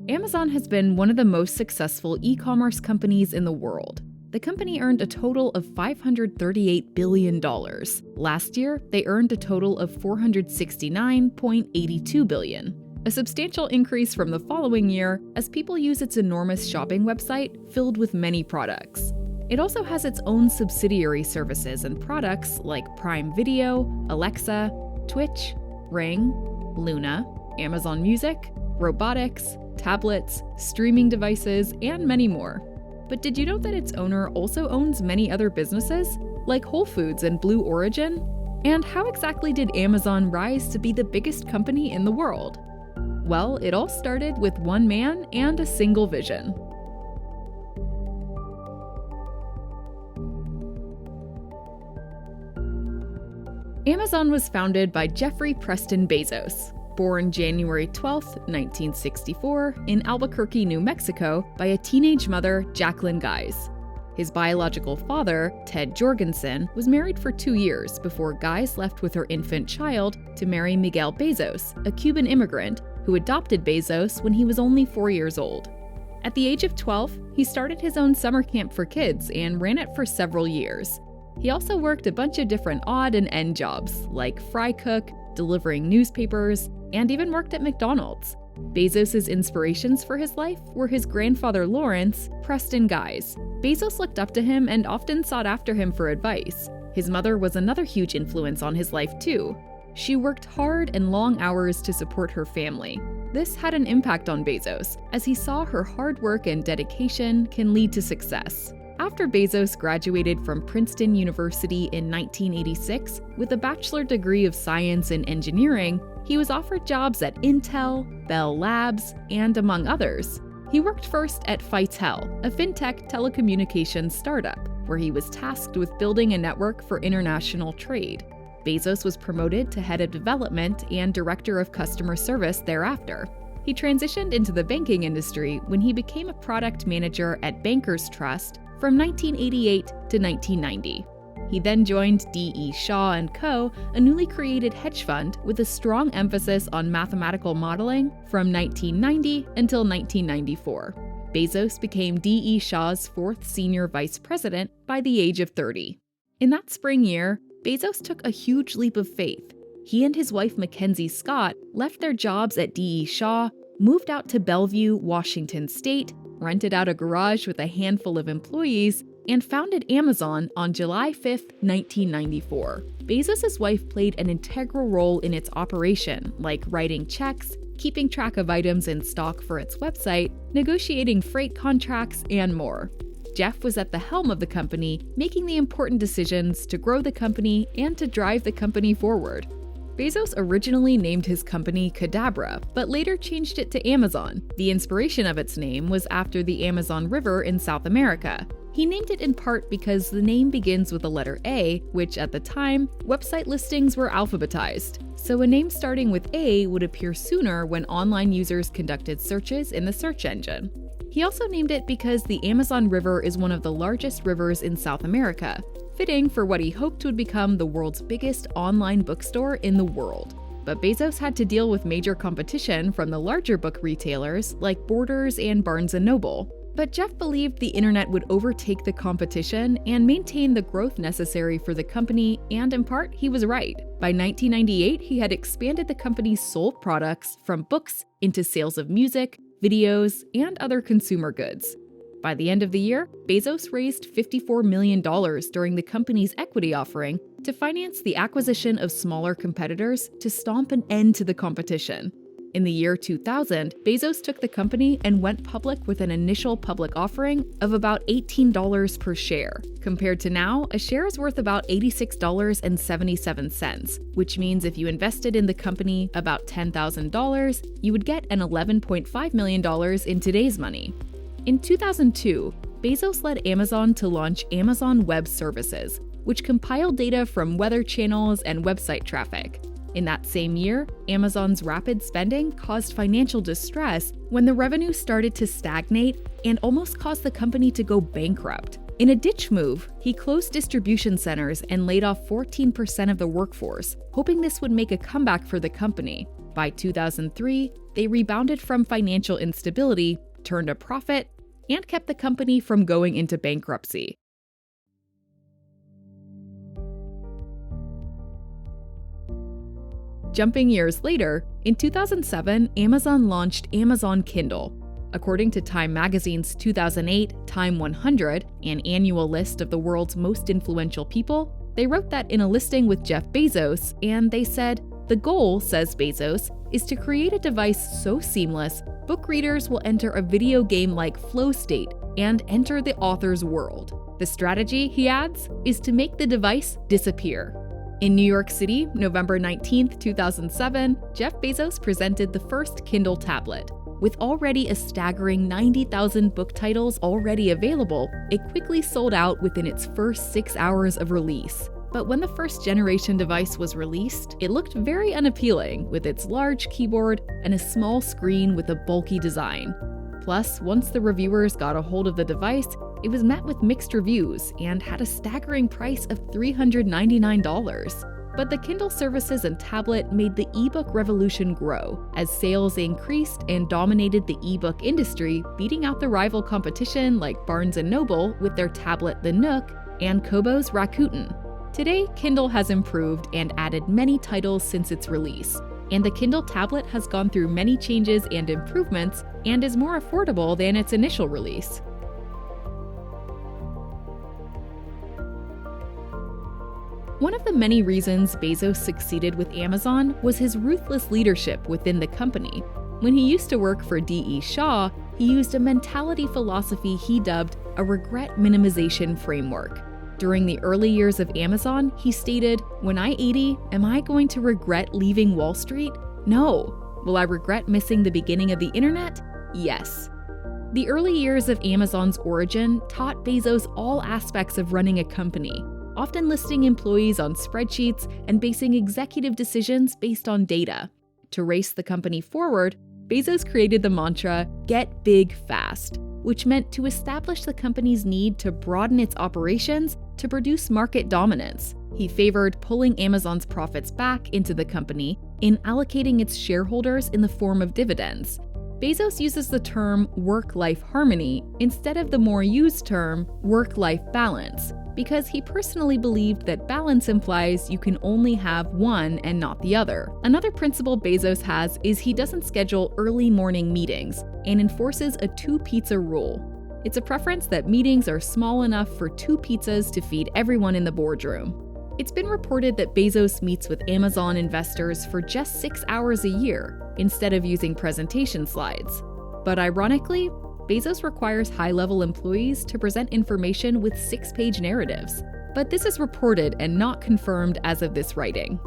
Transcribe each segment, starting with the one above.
Amazon has been one of the most successful e-commerce companies in the world. The company earned a total of $538 billion. Last year, they earned a total of $469.82 billion. A substantial increase from the following year as people use its enormous shopping website filled with many products. It also has its own subsidiary services and products like Prime Video, Alexa, Twitch, Ring, Luna, Amazon Music, robotics, tablets, streaming devices, and many more. But did you know that its owner also owns many other businesses, like Whole Foods and Blue Origin? And how exactly did Amazon rise to be the biggest company in the world? Well, it all started with one man and a single vision. Amazon was founded by Jeffrey Preston Bezos, born January 12, 1964, in Albuquerque, New Mexico, by a teenage mother, Jacqueline Guise. His biological father, Ted Jorgensen, was married for 2 years before Guise left with her infant child to marry Miguel Bezos, a Cuban immigrant who adopted Bezos when he was only 4 years old. At the age of 12, he started his own summer camp for kids and ran it for several years. He also worked a bunch of different odd and end jobs, like fry cook, delivering newspapers, and even worked at McDonald's. Bezos' inspirations for his life were his grandfather Lawrence, Preston Guise. Bezos looked up to him and often sought after him for advice. His mother was another huge influence on his life too. She worked hard and long hours to support her family. This had an impact on Bezos, as he saw her hard work and dedication can lead to success. After Bezos graduated from Princeton University in 1986 with a bachelor degree of science and engineering, he was offered jobs at Intel, Bell Labs, and among others. He worked first at Fitel, a fintech telecommunications startup, where he was tasked with building a network for international trade. Bezos was promoted to head of development and director of customer service thereafter. He transitioned into the banking industry when he became a product manager at Bankers Trust from 1988 to 1990. He then joined D.E. Shaw & Co., a newly created hedge fund with a strong emphasis on mathematical modeling from 1990 until 1994. Bezos became D.E. Shaw's fourth senior vice president by the age of 30. In that spring year, Bezos took a huge leap of faith. He and his wife Mackenzie Scott left their jobs at D.E. Shaw, moved out to Bellevue, Washington State, rented out a garage with a handful of employees, and founded Amazon on July 5, 1994. Bezos' wife played an integral role in its operation, like writing checks, keeping track of items in stock for its website, negotiating freight contracts, and more. Jeff was at the helm of the company, making the important decisions to grow the company and to drive the company forward. Bezos originally named his company Cadabra, but later changed it to Amazon. The inspiration of its name was after the Amazon River in South America. He named it in part because the name begins with the letter A, which at the time, website listings were alphabetized. So a name starting with A would appear sooner when online users conducted searches in the search engine. He also named it because the Amazon River is one of the largest rivers in South America, fitting for what he hoped would become the world's biggest online bookstore in the world. But Bezos had to deal with major competition from the larger book retailers like Borders and Barnes & Noble. But Jeff believed the internet would overtake the competition and maintain the growth necessary for the company, and in part, he was right. By 1998, he had expanded the company's sold products from books into sales of music, videos, and other consumer goods. By the end of the year, Bezos raised $54 million during the company's equity offering to finance the acquisition of smaller competitors to stomp an end to the competition. In the year 2000, Bezos took the company and went public with an initial public offering of about $18 per share. Compared to now, a share is worth about $86.77, which means if you invested in the company about $10,000, you would get an $11.5 million in today's money. In 2002, Bezos led Amazon to launch Amazon Web Services, which compiled data from weather channels and website traffic. In that same year, Amazon's rapid spending caused financial distress when the revenue started to stagnate and almost caused the company to go bankrupt. In a ditch move, he closed distribution centers and laid off 14% of the workforce, hoping this would make a comeback for the company. By 2003, they rebounded from financial instability, turned a profit, and kept the company from going into bankruptcy. Jumping years later, in 2007, Amazon launched Amazon Kindle. According to Time Magazine's 2008 Time 100, an annual list of the world's most influential people, they wrote that in a listing with Jeff Bezos, and they said, "The goal," says Bezos, "is to create a device so seamless, book readers will enter a video game-like flow state and enter the author's world. The strategy," he adds, "is to make the device disappear." In New York City, November 19, 2007, Jeff Bezos presented the first Kindle tablet. With already a staggering 90,000 book titles already available, it quickly sold out within its first 6 hours of release. But when the first generation device was released, it looked very unappealing with its large keyboard and a small screen with a bulky design. Plus, once the reviewers got a hold of the device, it was met with mixed reviews and had a staggering price of $399. But the Kindle services and tablet made the ebook revolution grow as sales increased and dominated the ebook industry, beating out the rival competition like Barnes & Noble with their tablet The Nook and Kobo's Rakuten. Today, Kindle has improved and added many titles since its release, and the Kindle tablet has gone through many changes and improvements and is more affordable than its initial release. One of the many reasons Bezos succeeded with Amazon was his ruthless leadership within the company. When he used to work for D.E. Shaw, he used a mentality philosophy he dubbed a regret minimization framework. During the early years of Amazon, he stated, "When I'm 80, am I going to regret leaving Wall Street? No. Will I regret missing the beginning of the internet? Yes." The early years of Amazon's origin taught Bezos all aspects of running a company, often listing employees on spreadsheets and basing executive decisions based on data. To race the company forward, Bezos created the mantra, "Get big fast," which meant to establish the company's need to broaden its operations to produce market dominance. He favored pulling Amazon's profits back into the company in allocating its shareholders in the form of dividends. Bezos uses the term work-life harmony instead of the more used term work-life balance, because he personally believed that balance implies you can only have one and not the other. Another principle Bezos has is he doesn't schedule early morning meetings and enforces a 2-pizza rule. It's a preference that meetings are small enough for 2 pizzas to feed everyone in the boardroom. It's been reported that Bezos meets with Amazon investors for just 6 hours a year instead of using presentation slides. But ironically, Bezos requires high-level employees to present information with 6-page narratives. But this is reported and not confirmed as of this writing.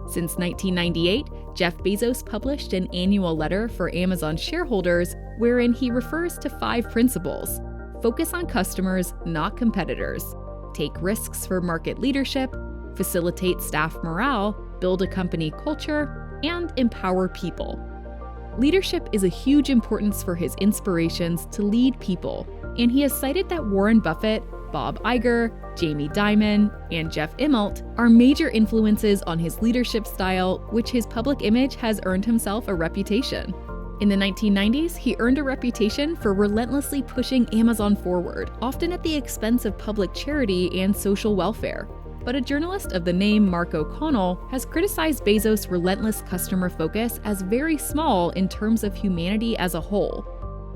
Since 1998, Jeff Bezos published an annual letter for Amazon shareholders wherein he refers to 5 principles: focus on customers, not competitors, take risks for market leadership, facilitate staff morale, build a company culture, and empower people. Leadership is a huge importance for his inspirations to lead people, and he has cited that Warren Buffett, Bob Iger, Jamie Dimon, and Jeff Immelt are major influences on his leadership style, which his public image has earned himself a reputation. In the 1990s, he earned a reputation for relentlessly pushing Amazon forward, often at the expense of public charity and social welfare. But a journalist of the name Mark O'Connell has criticized Bezos' relentless customer focus as very small in terms of humanity as a whole.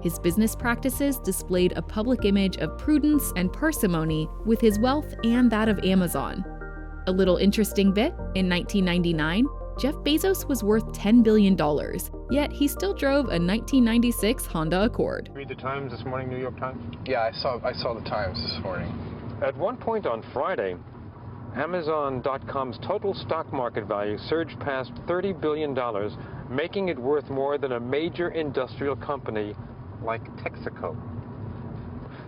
His business practices displayed a public image of prudence and parsimony with his wealth and that of Amazon. A little interesting bit, in 1999, Jeff Bezos was worth $10 billion, yet he still drove a 1996 Honda Accord. Read the Times this morning, New York Times? Yeah, I saw the Times this morning. At one point on Friday, Amazon.com's total stock market value surged past $30 billion, making it worth more than a major industrial company like Texaco.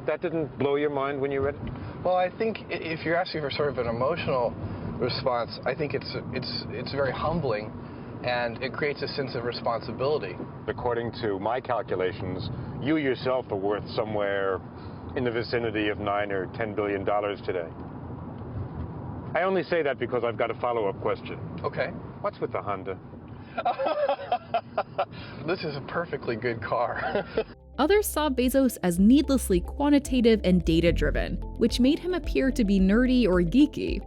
That didn't blow your mind when you read it? Well, I think if you're asking for sort of an emotional response, I think it's very humbling, and it creates a sense of responsibility. According to my calculations, you yourself are worth somewhere in the vicinity of $9 or $10 billion today. I only say that because I've got a follow-up question. Okay. What's with the Honda? This is a perfectly good car. Others saw Bezos as needlessly quantitative and data-driven, which made him appear to be nerdy or geeky.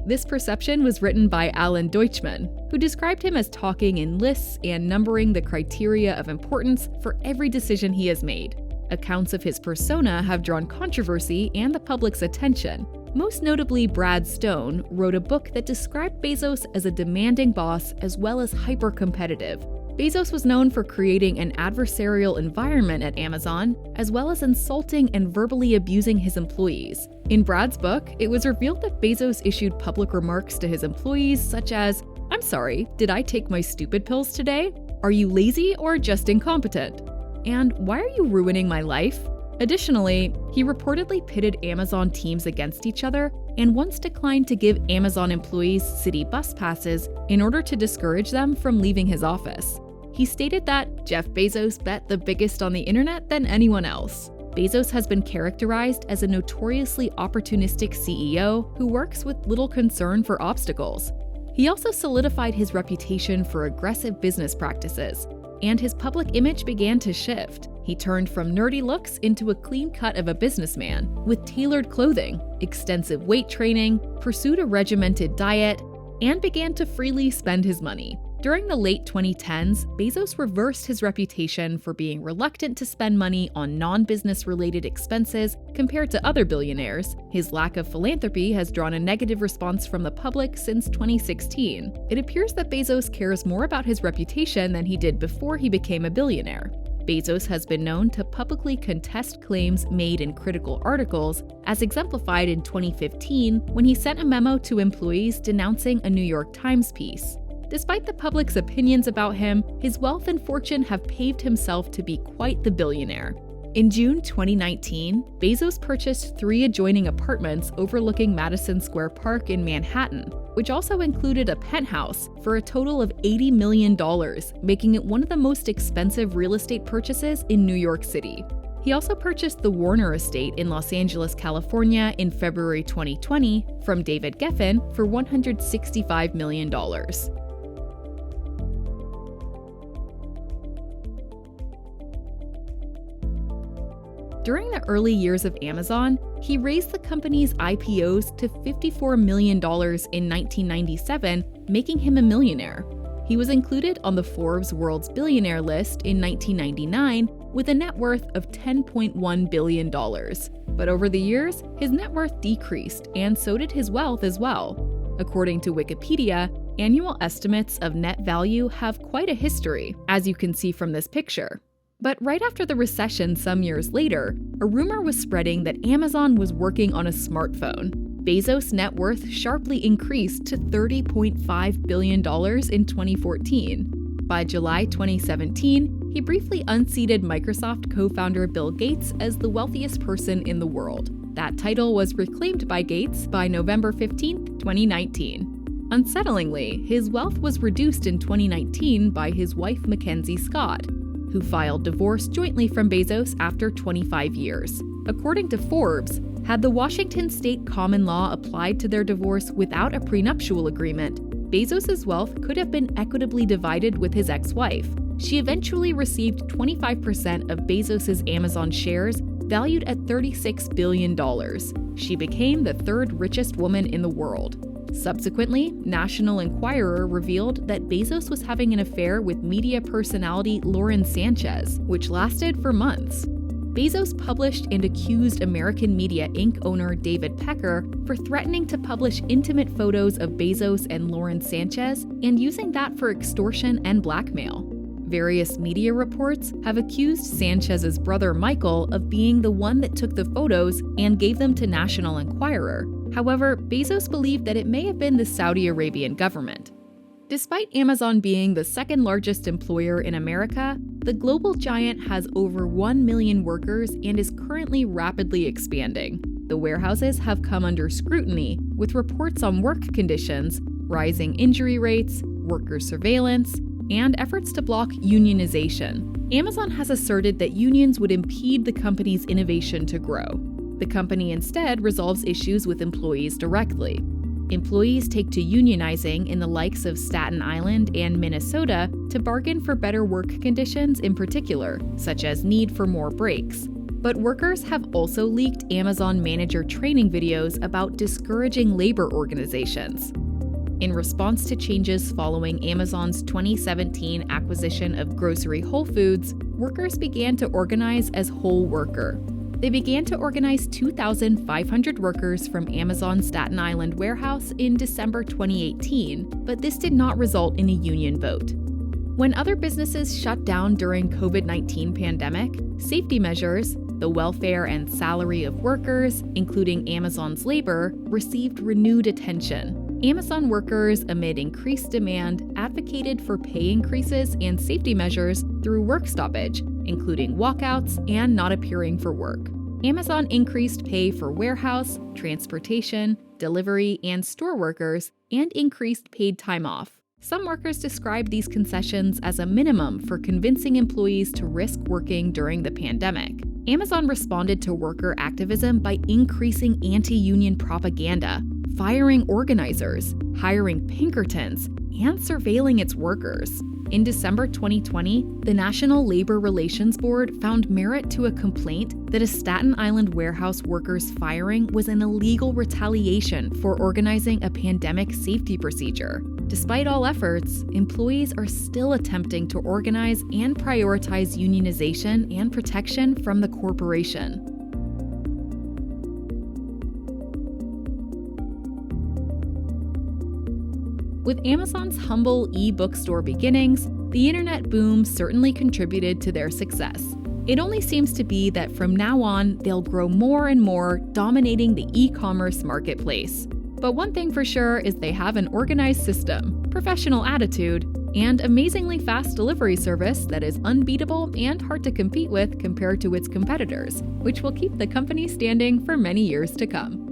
This perception was written by Alan Deutschman, who described him as talking in lists and numbering the criteria of importance for every decision he has made. Accounts of his persona have drawn controversy and the public's attention. Most notably, Brad Stone wrote a book that described Bezos as a demanding boss as well as hyper-competitive. Bezos was known for creating an adversarial environment at Amazon, as well as insulting and verbally abusing his employees. In Brad's book, it was revealed that Bezos issued public remarks to his employees such as, "I'm sorry, did I take my stupid pills today? Are you lazy or just incompetent? And why are you ruining my life?" Additionally, he reportedly pitted Amazon teams against each other and once declined to give Amazon employees city bus passes in order to discourage them from leaving his office. He stated that Jeff Bezos bet the biggest on the internet than anyone else. Bezos has been characterized as a notoriously opportunistic CEO who works with little concern for obstacles. He also solidified his reputation for aggressive business practices, and his public image began to shift. He turned from nerdy looks into a clean cut of a businessman, with tailored clothing, extensive weight training, pursued a regimented diet, and began to freely spend his money. During the late 2010s, Bezos reversed his reputation for being reluctant to spend money on non-business related expenses compared to other billionaires. His lack of philanthropy has drawn a negative response from the public since 2016. It appears that Bezos cares more about his reputation than he did before he became a billionaire. Bezos has been known to publicly contest claims made in critical articles, as exemplified in 2015 when he sent a memo to employees denouncing a New York Times piece. Despite the public's opinions about him, his wealth and fortune have paved himself to be quite the billionaire. In June 2019, Bezos purchased 3 adjoining apartments overlooking Madison Square Park in Manhattan, which also included a penthouse, for a total of $80 million, making it one of the most expensive real estate purchases in New York City. He also purchased the Warner Estate in Los Angeles, California in February 2020 from David Geffen for $165 million. During the early years of Amazon, he raised the company's IPOs to $54 million in 1997, making him a millionaire. He was included on the Forbes World's Billionaire list in 1999 with a net worth of $10.1 billion. But over the years, his net worth decreased, and so did his wealth as well. According to Wikipedia, annual estimates of net value have quite a history, as you can see from this picture. But right after the recession some years later, a rumor was spreading that Amazon was working on a smartphone. Bezos' net worth sharply increased to $30.5 billion in 2014. By July 2017, he briefly unseated Microsoft co-founder Bill Gates as the wealthiest person in the world. That title was reclaimed by Gates by November 15, 2019. Unsettlingly, his wealth was reduced in 2019 by his wife Mackenzie Scott, who filed divorce jointly from Bezos after 25 years. According to Forbes, had the Washington state common law applied to their divorce without a prenuptial agreement, Bezos' wealth could have been equitably divided with his ex-wife. She eventually received 25% of Bezos' Amazon shares, valued at $36 billion. She became the 3rd richest woman in the world. Subsequently, National Enquirer revealed that Bezos was having an affair with media personality Lauren Sanchez, which lasted for months. Bezos published and accused American Media Inc. owner David Pecker for threatening to publish intimate photos of Bezos and Lauren Sanchez and using that for extortion and blackmail. Various media reports have accused Sanchez's brother Michael of being the one that took the photos and gave them to National Enquirer. However, Bezos believed that it may have been the Saudi Arabian government. Despite Amazon being the 2nd largest employer in America, the global giant has over 1 million workers and is currently rapidly expanding. The warehouses have come under scrutiny, with reports on work conditions, rising injury rates, worker surveillance, and efforts to block unionization. Amazon has asserted that unions would impede the company's innovation to grow. The company instead resolves issues with employees directly. employees take to unionizing in the likes of Staten Island and Minnesota to bargain for better work conditions in particular, such as need for more breaks. But workers have also leaked Amazon manager training videos about discouraging labor organizations. In response to changes following Amazon's 2017 acquisition of grocery Whole Foods, workers began to organize as Whole Worker. They began to organize 2,500 workers from Amazon's Staten Island warehouse in December 2018, but this did not result in a union vote. When other businesses shut down during COVID-19 pandemic, safety measures, the welfare and salary of workers, including Amazon's labor, received renewed attention. Amazon workers, amid increased demand, advocated for pay increases and safety measures through work stoppage, including walkouts and not appearing for work. Amazon increased pay for warehouse, transportation, delivery, and store workers, and increased paid time off. Some workers described these concessions as a minimum for convincing employees to risk working during the pandemic. Amazon responded to worker activism by increasing anti-union propaganda, firing organizers, hiring Pinkertons, and surveilling its workers. In December 2020, the National Labor Relations Board found merit to a complaint that a Staten Island warehouse worker's firing was an illegal retaliation for organizing a pandemic safety procedure. Despite all efforts, employees are still attempting to organize and prioritize unionization and protection from the corporation. With Amazon's humble e-bookstore beginnings, the internet boom certainly contributed to their success. It only seems to be that from now on, they'll grow more and more, dominating the e-commerce marketplace. But one thing for sure is they have an organized system, professional attitude, and amazingly fast delivery service that is unbeatable and hard to compete with compared to its competitors, which will keep the company standing for many years to come.